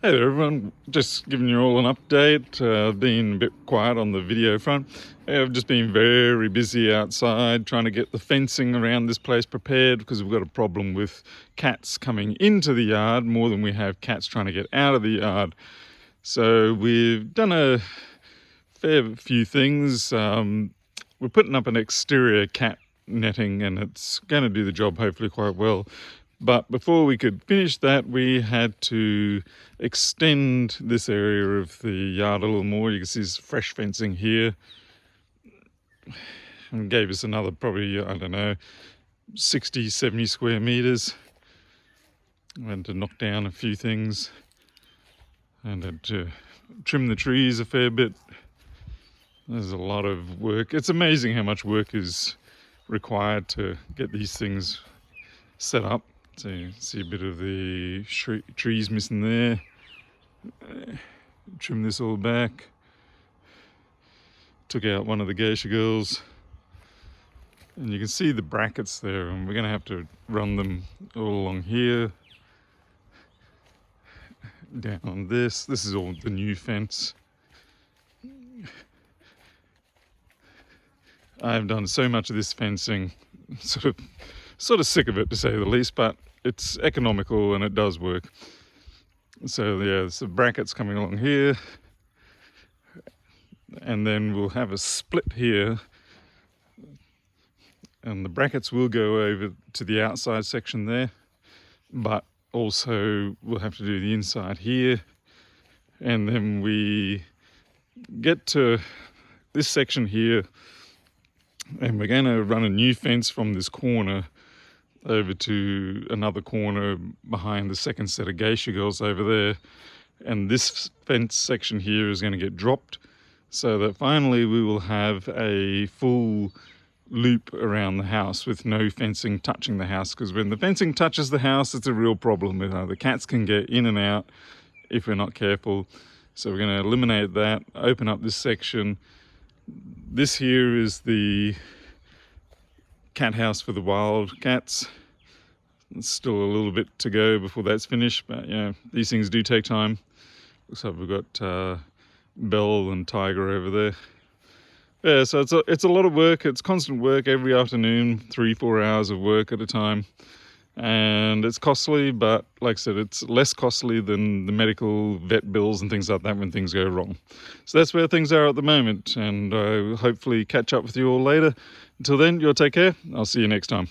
Hey there everyone, just giving you all an update. Been a bit quiet on the video front. I've just been very busy outside trying to get the fencing around this place prepared because we've got a problem with cats coming into the yard more than we have cats trying to get out of the yard. So we've done a fair few things. We're putting up an exterior cat netting and it's going to do the job hopefully quite well. But before we could finish that, we had to extend this area of the yard a little more. You can see there's fresh fencing here. And gave us another probably, I don't know, 60, 70 square meters. We had to knock down a few things and had to trim the trees a fair bit. There's a lot of work. It's amazing how much work is required to get these things set up. So you see a bit of the trees missing there. Trim this all back. Took out one of the geisha girls. And you can see the brackets there, and we're going to have to run them all along here. Down on this. This is all the new fence. I've done so much of this fencing, sort of sick of it to say the least, but it's economical and it does work. So yeah, there's the brackets coming along here, and then we'll have a split here, and the brackets will go over to the outside section there, but also we'll have to do the inside here, and then we get to this section here, and we're going to run a new fence from this corner over to another corner behind the second set of geisha girls over there. And this fence section here is going to get dropped so that finally we will have a full loop around the house with no fencing touching the house, because when the fencing touches the house, it's a real problem. The cats can get in and out if we're not careful. So we're going to eliminate that, open up this section. This here is the cat house for the wild cats. There's still a little bit to go before that's finished, but yeah, these things do take time. Looks like we've got Belle and Tiger over there. Yeah, so it's a lot of work. It's constant work every afternoon, 3-4 hours of work at a time. And it's costly, but like I said, it's less costly than the medical vet bills and things like that when things go wrong. So that's where things are at the moment, and I'll hopefully catch up with you all later. Until then, you'll take care. I'll see you next time.